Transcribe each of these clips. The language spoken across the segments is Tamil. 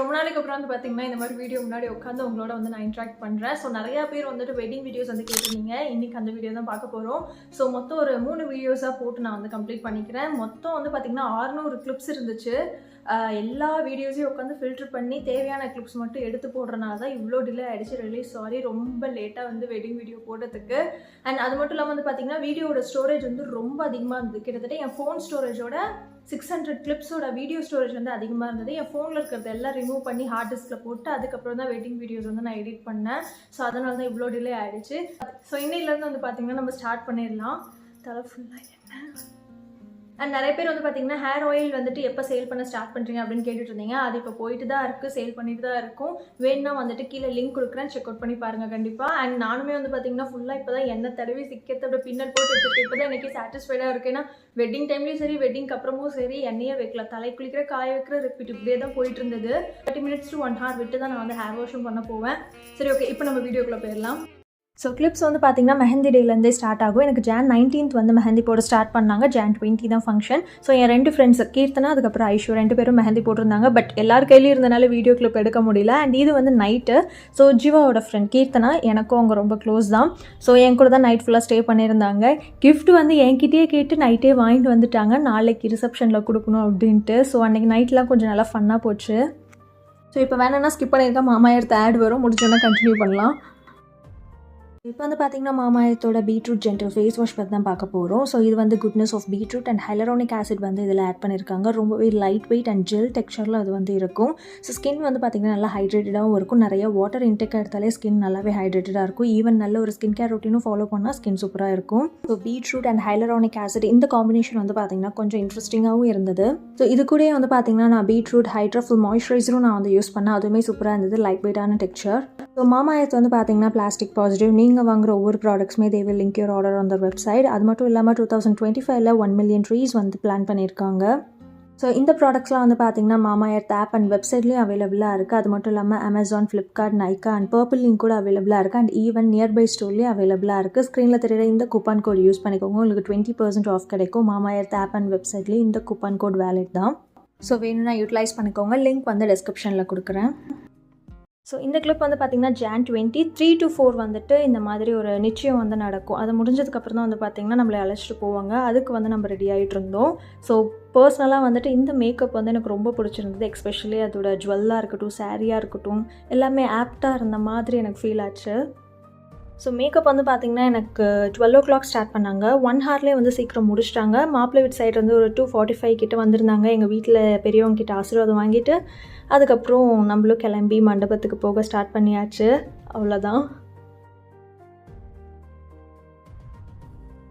ரொம்ப நாளைக்கு அப்புறம் வந்து பார்த்தீங்கன்னா இந்த மாதிரி வீடியோ முன்னாடி உட்காந்து உங்களோட வந்து நான் இன்ட்ராக்ட் பண்ணுறேன். ஸோ நிறையா பேர் வந்துட்டு வெட்டிங் வீடியோஸ் வந்து கேட்டிருந்தீங்க. இன்றைக்கி அந்த வீடியோ தான் பார்க்க போகிறோம். ஸோ மொத்தம் ஒரு 3 வீடியோஸாக போட்டு நான் வந்து கம்ப்ளீட் பண்ணிக்கிறேன். மொத்தம் வந்து பார்த்திங்கன்னா 600 கிளிப்ஸ் இருந்துச்சு. எல்லா வீடியோஸையும் உட்காந்து ஃபில்டர் பண்ணி தேவையான கிளிப்ஸ் மட்டும் எடுத்து போடுறனால தான் இவ்வளோ டிலே ஆகிடுச்சு. ரிலீஸ் சாரி, ரொம்ப லேட்டாக வந்து வெட்டிங் வீடியோ போடுறதுக்கு. அண்ட் அது மட்டும் இல்லாமல் வந்து பார்த்திங்கன்னா வீடியோட ஸ்டோரேஜ் வந்து ரொம்ப அதிகமாக இருந்தது. கிட்டத்தட்ட என் ஃபோன் ஸ்டோரேஜோட 600 கிளிப்ஸோட வீடியோ ஸ்டோரேஜ் வந்து அதிகமாக இருந்தது. என் ஃபோனில் இருக்கிறது எல்லாம் ரிமூவ் பண்ணி ஹார்ட் டிஸ்கில் போட்டு அதுக்கப்புறம் தான் வெட்டிங் வீடியோஸ் வந்து நான் எடிட் பண்ணேன். ஸோ அதனால தான் இவ்வளோ டிலே ஆகிடுச்சு. ஸோ இன்னையிலேருந்து வந்து பார்த்திங்கன்னா நம்ம ஸ்டார்ட் பண்ணிடலாம். தலை ஃபுல்லாக என்ன அண்ட் நிறைய பேர் வந்து பார்த்தீங்கன்னா ஹேர் ஆயில் வந்துட்டு எப்போ சேல் பண்ண ஸ்டார்ட் பண்ணுறீங்க அப்படின்னு கேட்டுட்டு இருந்தீங்க. அது இப்போ போயிட்டு தான் இருக்குது, சேல் பண்ணிட்டு தான் இருக்கும். வேணும்னா வந்துட்டு கீழே லிங்க் கொடுக்குறேன், செக் அவுட் பண்ணி பாருங்கள் கண்டிப்பாக. அண்ட் நானுமே வந்து பார்த்தீங்கன்னா ஃபுல்லாக இப்போ தான் எண்ணெய் தடவி சிக்கிறத பின்னல் போட்டு வச்சுருக்கேன். இப்போ தான் எனக்கு சாட்டிஸ்ஃபைடாக இருக்குது. ஏன்னா வெட்டிங் டைம்லேயும் சரி வெட்டிங்க்கு அப்புறமும் சரி எண்ணெயே வைக்கல, தலை குளிக்கிற காய வைக்கிற ரிப்பீட் இப்படியே தான் போயிட்டு இருந்தது. 30 minutes to 1 hour விட்டு தான் நான் வந்து ஹேர் வாஷும் பண்ண போவேன். சரி, ஓகே, இப்போ நம்ம வீடியோக்குள்ளே போயிடலாம். ஸோ கிளிப்ஸ் வந்து பார்த்திங்கன்னா மெஹந்தி டேலேருந்தே ஸ்டார்ட் ஆகும். எனக்கு Jan 19th வந்து மெஹந்தி போட ஸ்டார்ட் பண்ணாங்க. Jan 20 தான் ஃபங்க்ஷன். ஸோ என் 2 ஃப்ரெண்ட்ஸ் கீர்த்தனா அதுக்கப்புறம் ஐஷு 2 பேரும் மெஹந்தி போட்டிருந்தாங்க. பட் எல்லார் கையிலையும் இருந்தனால வீடியோ கிளிப் எடுக்க முடியல. அண்ட் இது வந்து நைட்டு. ஸோ ஜீவாவோட ஃப்ரெண்ட் கீர்த்தனா, எனக்கும் அவங்க ரொம்ப க்ளோஸ் தான். ஸோ என் கூட தான் நைட் ஃபுல்லாக ஸ்டே பண்ணியிருந்தாங்க. கிஃப்ட் வந்து என்கிட்டயே கேட்டு நைட்டே வாங்கிட்டு வந்துட்டாங்க, நாளைக்கு ரிசப்ஷனில் கொடுக்கணும் அப்படின்ட்டு. ஸோ அன்றைக்கி நைட்லாம் கொஞ்சம் நல்லா ஃபன்னாக போச்சு. ஸோ இப்போ வேணான்னா ஸ்கிப் பண்ணியிருக்கேன், மாமா எடுத்த ஆட் வரும், முடிச்சோன்னா கண்டினியூ பண்ணலாம். இப்போ வந்து பார்த்திங்கன்னா மாமாயத்தோட பீட்ரூட் ஜென்டல் ஃபேஸ் வாஷ் பற்றி தான் பார்க்க போகிறோம். ஸோ இது வந்து goodness of beetroot and hyaluronic acid வந்து இதில் ஆட் பண்ணியிருக்காங்க. ரொம்பவே லைட் வெயிட் அண்ட் ஜெல் டெக்ஸ்சரில் அது வந்து இருக்கும். ஸோ ஸ்கின் வந்து பார்த்திங்கன்னா நல்லா ஹைட்ரேட்டடாகவும் இருக்கும். நிறைய வாட்டர் இன்டேக் எடுத்தாலே ஸ்கின் நல்லாவே ஹைட்ரேட்டடாக இருக்கும். ஈவன் நல்ல ஒரு ஸ்கின் கேர் ரொட்டீனும் ஃபாலோ பண்ணால் ஸ்கின் சூப்பராக இருக்கும். So beetroot and hyaluronic acid இந்த காம்பினேஷன் வந்து பார்த்திங்கன்னா கொஞ்சம் இன்ட்ரெஸ்டிங்காகவும் இருந்தது. ஸோ இது கூட வந்து பார்த்திங்கன்னா நான் பீட்ரூட் ஹைட்ராஃபுல் மாய்ஸ்சரைசரும் நான் வந்து யூஸ் பண்ணேன். அதுவுமே சூப்பராக இருந்தது, லைட் வெயிட்டான டெக்ஸ்சர். ஸோ மாமாயத்து வந்து பார்த்திங்கன்னா பிளாஸ்டிக் பாசிட்டிவ். நீங்கள் வாங்குற ஒவ்வொரு ப்ராடக்ட்ஸுமே they will link your order on their website. அது மட்டும் இல்லாமல் 2025ல் 1 million ட்ரீஸ் வந்து பிளான் பண்ணியிருக்காங்க. ஸோ இந்த ப்ராடக்ட்ஸ்லாம் வந்து பார்த்திங்கன்னா மாமா எர்த் ஆப் அண்ட் வெப்சைட்லேயும் அவைலபிளாக இருக்குது. அது மட்டும் இல்லாமல் அமேசான், ஃப்ளிப்கார்ட், நைக்கா அண்ட் பர்பிள்லையும் கூட அவைலபிளாக இருக்குது. அண்ட் ஈவன் நியர்பை ஸ்டோர்லேயும் அவைலபிளாக இருக்குது. ஸ்க்ரீனில் தெரியுற இந்த கூப்பன் கோட் யூஸ் பண்ணிக்கோங்க, உங்களுக்கு 20% ஆஃப் கிடைக்கும். மாமா எர்த் ஆப் அண்ட் வெப்சைட்லேயும் இந்த கூப்பன் கோட் வேலிட் தான். ஸோ வேணும்னா யூட்டிலைஸ் பண்ணிக்கோங்க, லிங்க் வந்து டிஸ்கிரிப்ஷனில் கொடுக்குறேன். ஸோ இந்த கிளிப் வந்து பார்த்திங்கன்னா Jan 20 3 to 4 வந்துட்டு இந்த மாதிரி ஒரு நிச்சயம் வந்து நடக்கும். அது முடிஞ்சதுக்கப்புறம் தான் வந்து பார்த்திங்கன்னா நம்மளை அழைச்சிட்டு போவாங்க. அதுக்கு வந்து நம்ம ரெடி ஆகிட்டு இருந்தோம். ஸோ பர்சனலாக வந்துட்டு இந்த மேக்கப் வந்து எனக்கு ரொம்ப பிடிச்சிருந்தது. எஸ்பெஷலி அதோட ஜுவல்லாக இருக்கட்டும், சாரியாக இருக்கட்டும், எல்லாமே ஆப்டாக இருந்த மாதிரி எனக்கு ஃபீல் ஆச்சு. ஸோ மேக்கப் வந்து பார்த்திங்கன்னா எனக்கு 12 o'clock ஸ்டார்ட் பண்ணாங்க. 1 hourலேயே வந்து சீக்கிரம் முடிச்சிட்டாங்க. மாப்பிள்ளை வீட்டு சைடு வந்து ஒரு 2:45 கிட்ட வந்திருந்தாங்க. எங்கள் வீட்டில் பெரியவங்க கிட்ட ஆசீர்வாதம் வாங்கிட்டு அதுக்கப்புறம் நம்மளும் கிளம்பி மண்டபத்துக்கு போக ஸ்டார்ட் பண்ணியாச்சு. அவ்வளோதான்.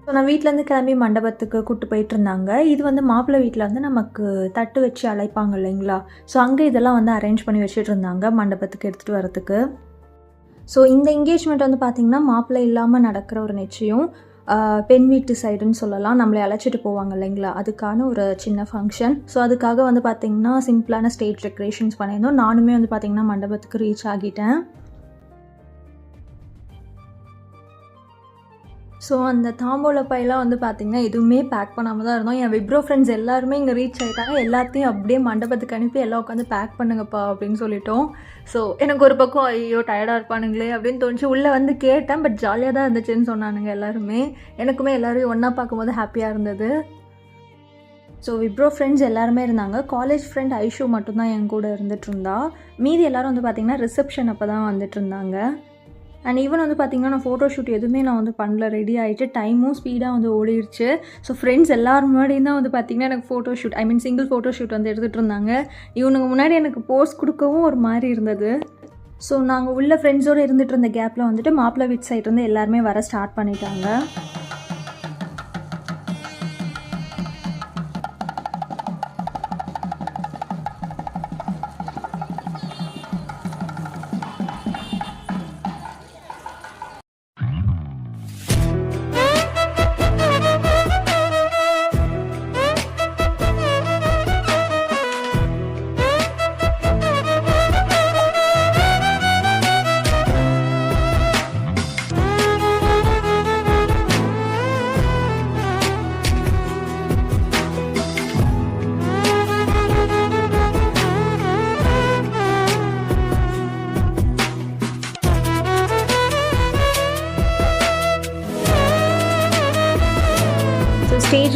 ஸோ நான் வீட்டிலேருந்து கிளம்பி மண்டபத்துக்கு கூப்பிட்டு போயிட்டு இருந்தாங்க. இது வந்து மாப்பிள்ளை வீட்டில் வந்து நமக்கு தட்டு வச்சு அழைப்பாங்க இல்லைங்களா. ஸோ அங்கே இதெல்லாம் வந்து அரேஞ்ச் பண்ணி வச்சுட்டு இருந்தாங்க மண்டபத்துக்கு எடுத்துகிட்டு வரதுக்கு. ஸோ இந்த என்கேஜ்மெண்ட் வந்து பார்த்திங்கன்னா மாப்பிள்ளை இல்லாமல் நடக்கிற ஒரு நிச்சயம். பெண் வீட்டு சைடுன்னு சொல்லலாம், நம்மளை அழைச்சிட்டு போவாங்க இல்லைங்களா, அதுக்கான ஒரு சின்ன ஃபங்க்ஷன். ஸோ அதுக்காக வந்து பார்த்திங்கன்னா சிம்பிளான ஸ்டேஜ் டெக்கரேஷன்ஸ் பண்ணியிருந்தோம். நானுமே வந்து பார்த்திங்கன்னா மண்டபத்துக்கு ரீச் ஆகிட்டேன். ஸோ அந்த தாம்பூல பையெல்லாம் வந்து பார்த்திங்கன்னா எதுவுமே பேக் பண்ணாமல் தான் இருந்தோம். என் விப்ரோ ஃப்ரெண்ட்ஸ் எல்லாருமே இங்கே ரீச் ஆகிட்டாங்க. எல்லாத்தையும் அப்படியே மண்டபத்துக்கு அனுப்பி எல்லாம் உட்காந்து பேக் பண்ணுங்கப்பா அப்படின்னு சொல்லிட்டோம். ஸோ எனக்கு ஒரு பக்கம் ஐயோ டயர்டாக இருப்பானுங்களே அப்படின்னு தோணுச்சு. உள்ளே வந்து கேட்டேன், பட் ஜாலியாக தான் இருந்துச்சுன்னு சொன்னானுங்க எல்லாருமே. எனக்குமே எல்லோரும் ஒன்றா பார்க்கும்போது ஹாப்பியாக இருந்தது. ஸோ விப்ரோ ஃப்ரெண்ட்ஸ் எல்லாருமே இருந்தாங்க. காலேஜ் ஃப்ரெண்ட் ஐஷு மட்டும்தான் என் கூட இருந்துகிட்டு இருந்தா. மீதி எல்லோரும் வந்து பார்த்திங்கன்னா ரிசப்ஷன் அப்போ தான் வந்துட்டு இருந்தாங்க. அண்ட் ஈவன் வந்து பார்த்திங்கன்னா நான் ஃபோட்டோ ஷூட் எதுவுமே நான் வந்து பண்ணல, ரெடி ஆகிட்டு டைமும் ஸ்பீடாக வந்து ஓடிடுச்சு. ஸோ ஃப்ரெண்ட்ஸ் எல்லோரும் முன்னாடியும் தான் வந்து பார்த்திங்கன்னா எனக்கு photo shoot single photo shoot வந்து எடுத்துகிட்டு இருந்தாங்க. இவனுங்க முன்னாடி எனக்கு போஸ் கொடுக்கவும் ஒரு மாதிரி இருந்தது. ஸோ நாங்கள் உள்ள ஃப்ரெண்ட்ஸோடு இருந்துகிட்டு இருந்த கேப்பில் வந்துட்டு மாப்பிள்ளை வீட் சைட் வந்து எல்லாருமே வர ஸ்டார்ட் பண்ணிட்டாங்க.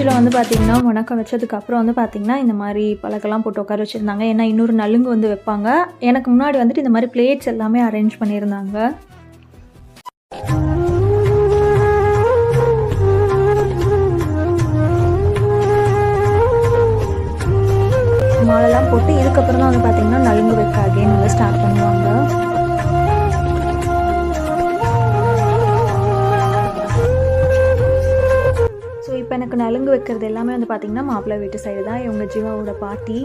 ஸ்டேஜில் வந்து பார்த்திங்கன்னா வணக்கம் வச்சதுக்கப்புறம் வந்து பார்த்திங்கன்னா இந்த மாதிரி பழக்கெல்லாம் போட்டு உட்கார வச்சுருந்தாங்க. ஏன்னா இன்னொரு நலுங்கு வந்து வைப்பாங்க. எனக்கு முன்னாடி வந்துட்டு இந்த மாதிரி பிளேட்ஸ் எல்லாமே அரேஞ்ச் பண்ணியிருந்தாங்க. மாலைலாம் போட்டு இதுக்கப்புறம் தான் வந்து பார்த்திங்கன்னா நலுங்கு வைக்க அகைன் வந்து ஸ்டார்ட் பண்ணுவாங்க. ஸோ இப்போ எனக்கு நலுங்கு வைக்கிறது எல்லாமே வந்து பார்த்திங்கன்னா மாப்பிள்ளை வீட்டு சைடு தான். இவங்க ஜீவாவோட பாட்டி.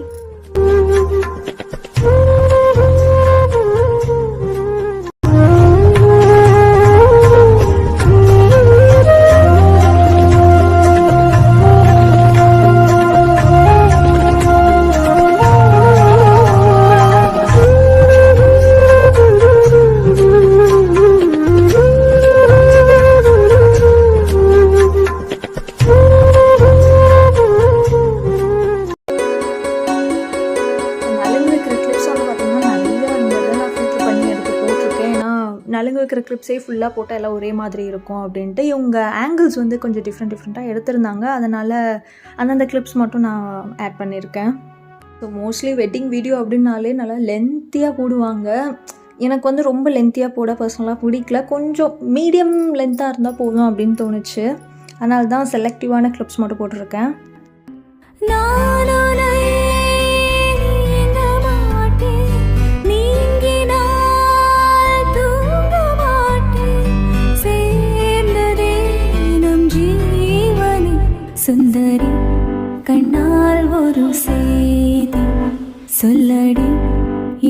நலுங்கு வைக்கிற கிளிப்ஸே ஃபுல்லாக போட்டால் எல்லாம் ஒரே மாதிரி இருக்கும் அப்படின்ட்டு இவங்க ஆங்கிள்ஸ் வந்து கொஞ்சம் டிஃப்ரெண்ட்டாக எடுத்திருந்தாங்க. அதனால் அந்தந்த கிளிப்ஸ் மட்டும் நான் ஆட் பண்ணியிருக்கேன். ஸோ மோஸ்ட்லி வெட்டிங் வீடியோ அப்படின்னாலே நல்லா லென்த்தியாக போடுவாங்க. எனக்கு வந்து ரொம்ப லென்த்தியாக போட பர்சனலாக பிடிக்கல. கொஞ்சம் மீடியம் லென்த்தாக இருந்தால் போதும் அப்படின்னு தோணுச்சு. அதனால தான் செலக்டிவான கிளிப்ஸ் மட்டும் போட்டிருக்கேன். சுந்தரி கண்ணால் ஒரு செய்தி சொல்லடி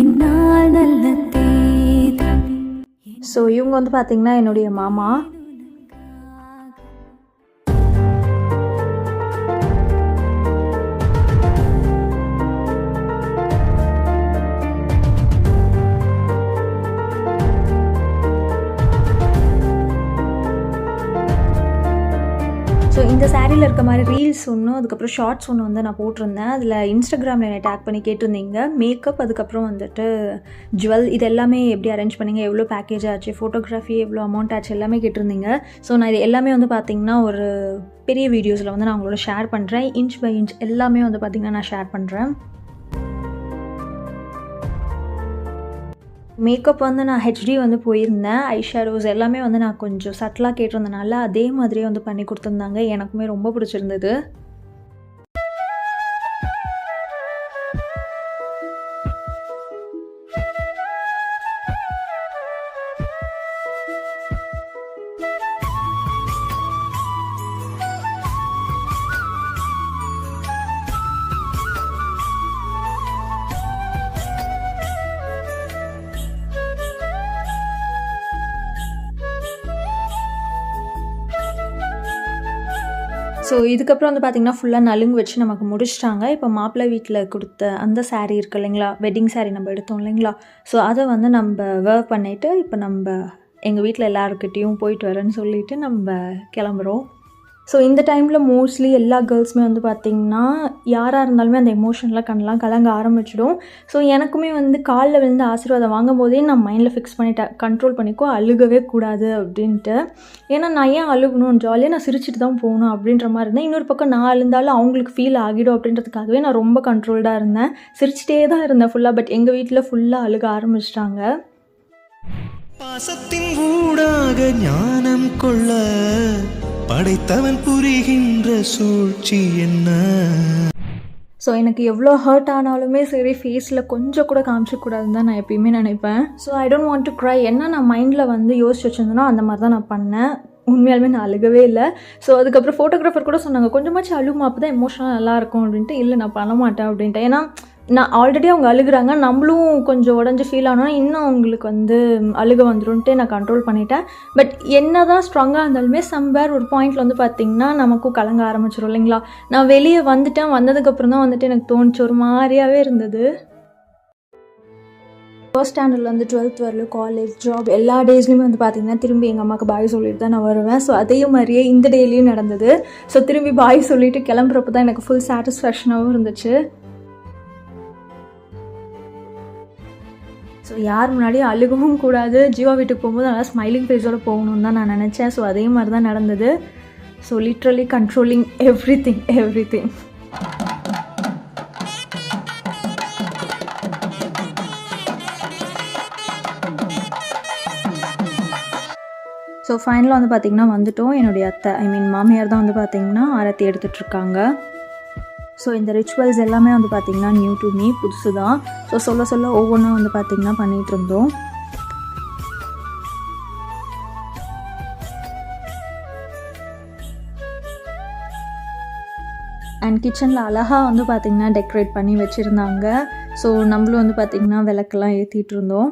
இந்நாள் நல்ல தேதி. ஸோ இவங்க வந்து பார்த்திங்கன்னா என்னுடைய மாமா. ஸோ இந்த சாரியில் இருக்க மாதிரி ரீல்ஸ் ஒன்றும் அதுக்கப்புறம் ஷார்ட்ஸ் ஒன்று வந்து நான் போட்டிருந்தேன். அதில் இன்ஸ்டாகிராமில் என்னை டேக் பண்ணி கேட்டிருந்தீங்க. மேக்கப் அதுக்கப்புறம் வந்துட்டு ஜுவல் இது எல்லாமே எப்படி அரேஞ்ச் பண்ணிங்க, எவ்வளோ பேக்கேஜ் ஆச்சு, ஃபோட்டோகிராஃபி எவ்வளோ அமௌண்ட் ஆச்சு எல்லாமே கேட்டிருந்தீங்க. ஸோ நான் இது எல்லாமே வந்து பார்த்திங்கன்னா ஒரு பெரிய வீடியோஸில் வந்து நான் உங்களோட ஷேர் பண்ணுறேன். இன்ச் பை இன்ச் எல்லாமே வந்து பார்த்திங்கன்னா நான் ஷேர் பண்ணுறேன். மேக்கப் வந்து நான் ஹெச்டி வந்து போயிருந்தேன். ஐஷேடோஸ் எல்லாமே வந்து நான் கொஞ்சம் சட்டிலாக கேட்டிருந்தனால அதே மாதிரியே வந்து பண்ணி கொடுத்துருந்தாங்க. எனக்குமே ரொம்ப பிடிச்சிருந்தது. ஸோ இதுக்கப்புறம் வந்து பார்த்திங்கன்னா ஃபுல்லாக நலுங்கு வச்சு நமக்கு முடிச்சிட்டாங்க. இப்போ மாப்பிள்ளை வீட்டில் கொடுத்த அந்த சாரீ இருக்குது இல்லைங்களா, வெட்டிங் சாரீ நம்ம எடுத்தோம் இல்லைங்களா, ஸோ அதை வந்து நம்ம வேர் பண்ணிவிட்டு இப்போ நம்ம எங்கள் வீட்டில் எல்லாருக்கிட்டேயும் போயிட்டு வரேன்னு சொல்லிவிட்டு நம்ம கிளம்புறோம். ஸோ இந்த டைமில் மோஸ்ட்லி எல்லா கேர்ள்ஸுமே வந்து பார்த்திங்கன்னா யாராக இருந்தாலுமே அந்த எமோஷன்லாம் கண்ணெலாம் கலங்க ஆரம்பிச்சிடும். ஸோ எனக்குமே வந்து காலில் விழுந்து ஆசீர்வாதம் வாங்கும் போதே நான் மைண்டில் ஃபிக்ஸ் பண்ணிட்டேன், கண்ட்ரோல் பண்ணிக்கோ, அழுகவே கூடாது அப்படின்ட்டு. ஏன்னா நான் ஏன் அழுகணும், ஜாலியாக நான் சிரிச்சிட்டு தான் போகணும் அப்படின்ற மாதிரி இருந்தேன். இன்னொரு பக்கம் நான் அழுந்தாலும் அவங்களுக்கு ஃபீல் ஆகிடும் அப்படின்றதுக்காகவே நான் ரொம்ப கண்ட்ரோல்டாக இருந்தேன், சிரிச்சிட்டே தான் இருந்தேன் ஃபுல்லாக. பட் எங்கள் வீட்டில் ஃபுல்லாக அழுக ஆரம்பிச்சிட்டாங்க. பாசத்தின் ஊடாக ஞானம் கொள்ள படைத்தவன் புரிகின்ற சூழ்ச்சி என்ன. ஸோ எனக்கு எவ்வளோ ஹர்ட் ஆனாலுமே சரி ஃபேஸில் கொஞ்சம் கூட காமிச்சிக்கூடாதுன்னு தான் நான் எப்பயுமே நினைப்பேன். So I don't want to cry. என்ன நான் மைண்டில் வந்து யோசிச்சு வச்சுருந்தேனோ அந்த மாதிரி தான் நான் பண்ணேன். உண்மையாலுமே நான் அழுகவே இல்லை. ஸோ அதுக்கப்புறம் ஃபோட்டோகிராஃபர் கூட சொன்னாங்க, கொஞ்சமாச்சும் அழுமா அப்போ தான் எமோஷனலாக நல்லாயிருக்கும் அப்படின்ட்டு. இல்லை நான் பண்ண மாட்டேன் அப்படின்ட்டு. ஏன்னா நான் ஆல்ரெடி அவங்க அழுகுறாங்க, நம்மளும் கொஞ்சம் உடஞ்சி ஃபீல் ஆனோன்னா இன்னும் அவங்களுக்கு வந்து அழுக வந்துடும்ன்ட்டு நான் கண்ட்ரோல் பண்ணிட்டேன். பட் என்ன தான் ஸ்ட்ராங்காக இருந்தாலுமே சம்வேர் ஒரு பாயிண்டில் வந்து பார்த்திங்கன்னா நமக்கும் கலங்க ஆரம்பிச்சிடும் இல்லைங்களா. நான் வெளியே வந்துட்டேன், வந்ததுக்கப்புறம் தான் வந்துட்டு எனக்கு தோணுச்சு, ஒரு மாதிரியாகவே இருந்தது. ஃபர்ஸ்ட் ஸ்டாண்டர்ட்லேருந்து 12th வரலும் காலேஜ், ஜாப் எல்லா டேஸ்லையுமே வந்து பார்த்திங்கன்னா திரும்பி எங்கள் அம்மாவுக்கு பாய் சொல்லிட்டு தான் நான் வருவேன். ஸோ அதே மாதிரியே இந்த டேலையும் நடந்தது. ஸோ திரும்பி பாய் சொல்லிவிட்டு கிளம்புறப்ப தான் எனக்கு ஃபுல் சாட்டிஸ்ஃபேக்ஷனாகவும் இருந்துச்சு. ஸோ யார் முன்னாடியும் அழுகவும் கூடாது, ஜீவா வீட்டுக்கு போகும்போது நல்லா ஸ்மைலிங் ஃபேஸோடு போகணுன்னு தான் நான் நினச்சேன். ஸோ அதே மாதிரி தான் நடந்தது. So literally controlling every thing. So ஃபைனலாக வந்து பார்த்திங்கன்னா வந்துட்டோம். என்னுடைய அத்தை மாமியார் தான் வந்து பார்த்திங்கன்னா ஆரத்தி எடுத்துகிட்ருக்காங்க. ஸோ இந்த ரிச்சுவல்ஸ் எல்லாமே வந்து பார்த்திங்கன்னா நியூ டு மீ, புதுசு தான். ஸோ சொல்ல ஒவ்வொன்றா வந்து பார்த்திங்கன்னா பண்ணிகிட்டு இருந்தோம். அண்ட் கிச்சனில் அழகாக வந்து பார்த்திங்கன்னா டெக்கரேட் பண்ணி வச்சுருந்தாங்க. ஸோ நம்மளும் வந்து பார்த்திங்கன்னா விளக்கெல்லாம் ஏற்றிட்டு இருந்தோம்.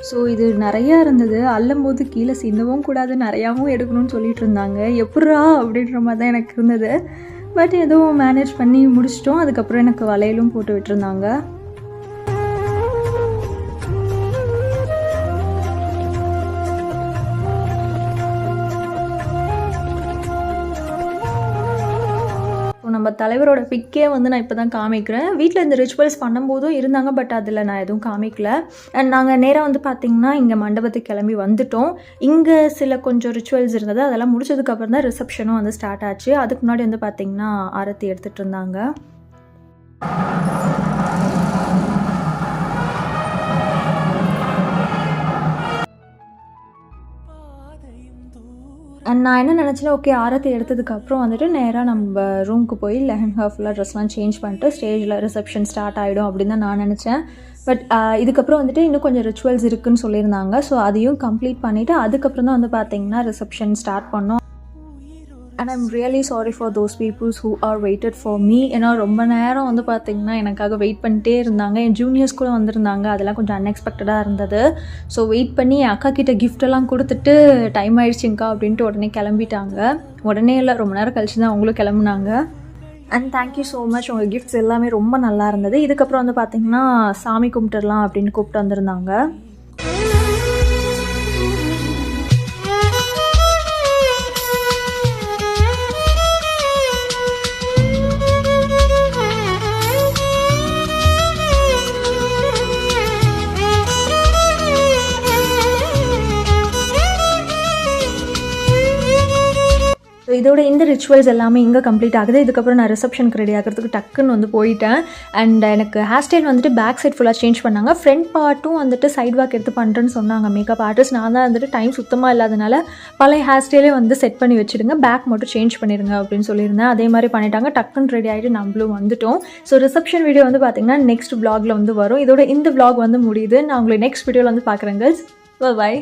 ஸோ இது நிறையா இருந்தது. அள்ளும் போது கீழே சிந்தவும் கூடாது, நிறையாவும் எடுக்கணும்னு சொல்லிட்டு இருந்தாங்க. எப்பட்றா அப்படின்ற மாதிரி தான் எனக்கு இருந்தது. பட் எதுவும் மேனேஜ் பண்ணி முடிச்சிட்டோம். அதுக்கப்புறம் எனக்கு வளையலும் போட்டு விட்டுருந்தாங்க. நம்ம தலைவரோட பிக்கே வந்து நான் இப்போ தான் காமிக்கிறேன். வீட்டில் இந்த ரிச்சுவல்ஸ் பண்ணும்போதும் இருந்தாங்க, பட் அதில் நான் எதுவும் காமிக்கல. அண்ட் நாங்கள் நேராக வந்து பார்த்திங்கன்னா இங்கே மண்டபத்துக்கு கிளம்பி வந்துட்டோம். இங்கே சில கொஞ்சம் ரிச்சுவல்ஸ் இருந்தது, அதெல்லாம் முடிச்சதுக்கப்புறம் தான் ரிசப்ஷனும் வந்து ஸ்டார்ட் ஆச்சு. அதுக்கு முன்னாடி வந்து பார்த்திங்கன்னா ஆரத்தி எடுத்துகிட்டு இருந்தாங்க. அண்ட் நான் என்ன நினச்சேன்னா, ஓகே ஆரத்தி எடுத்ததுக்கப்புறம் வந்துட்டு நேராக நம்ம ரூமுக்கு போய் லெஹங்கா ஃபுல்லாக ட்ரெஸ்லாம் சேஞ்ச் பண்ணிட்டு ஸ்டேஜில் ரிசப்ஷன் ஸ்டார்ட் ஆகிடும் அப்படின்னு தான் நான் நினச்சேன். பட் இதுக்கப்புறம் வந்துட்டு இன்னும் கொஞ்சம் ரிச்சுவல்ஸ் இருக்குதுன்னு சொல்லியிருந்தாங்க. ஸோ அதையும் கம்ப்ளீட் பண்ணிவிட்டு அதுக்கப்புறம் தான் வந்து பார்த்திங்கன்னா ரிசப்ஷன் ஸ்டார்ட் பண்ணோம். And I'm really sorry for those peoples who are waited for me. ஏன்னா ரொம்ப நேரம் வந்து பார்த்திங்கன்னா எனக்காக வெயிட் பண்ணிட்டே இருந்தாங்க. என் ஜூனியர்ஸ் கூட வந்திருந்தாங்க, அதெல்லாம் கொஞ்சம் அன்எக்ஸ்பெக்டடாக இருந்தது. ஸோ வெயிட் பண்ணி என் அக்கா கிட்ட கிஃப்டெல்லாம் கொடுத்துட்டு டைம் ஆயிடுச்சுங்கக்கா அப்படின்ட்டு உடனே கிளம்பிட்டாங்க. உடனே இல்லை, ரொம்ப நேரம் கழிச்சு தான் அவங்களும் கிளம்புனாங்க. அண்ட் தேங்க்யூ ஸோ மச், உங்கள் கிஃப்ட்ஸ் எல்லாமே ரொம்ப நல்லா இருந்தது. இதுக்கப்புறம் வந்து பார்த்திங்கன்னா சாமி கும்பிட்டுடலாம் அப்படின்னு கூப்பிட்டு வந்திருந்தாங்க. இதோட இந்த ரிச்சுவல்ஸ் எல்லாமே இங்கே கம்ப்ளீட் ஆகுது. இதுக்கப்புறம் நான் ரிசப்ஷனுக்கு ரெடி ஆகிறதுக்கு டக்குன்னு வந்து போயிட்டேன். அண்ட் எனக்கு ஹேர் ஸ்டைல் வந்துட்டு பேக் சைட் ஃபுல்லாக சேஞ்ச் பண்ணாங்க. ஃப்ரண்ட் பார்ட்டும் வந்துட்டு சைட் வாக் எடுத்து பண்ணுறேன்னு சொன்னாங்க மேக்கப் ஆர்டிஸ்ட். நான் தான் வந்துட்டு டைம் சுத்தமாக இல்லாதனால பழைய ஹேர் ஸ்டைலே வந்து செட் பண்ணி வச்சுடுங்க, பேக் மட்டும் சேஞ்ச் பண்ணிடுங்க அப்படின்னு சொல்லியிருந்தேன். அதே மாதிரி பண்ணிட்டாங்க. டக்குன்னு ரெடி ஆகிட்டு நம்மளும் வந்துட்டோம். ஸோ ரிசப்ஷன் வீடியோ வந்து பார்த்திங்கன்னா நெக்ஸ்ட் vlogல வந்து வரும். இதோட இந்த vlog வந்து முடியுது. நான் உங்களை நெக்ஸ்ட் வீடியோவில் வந்து பார்க்குறேன். பை.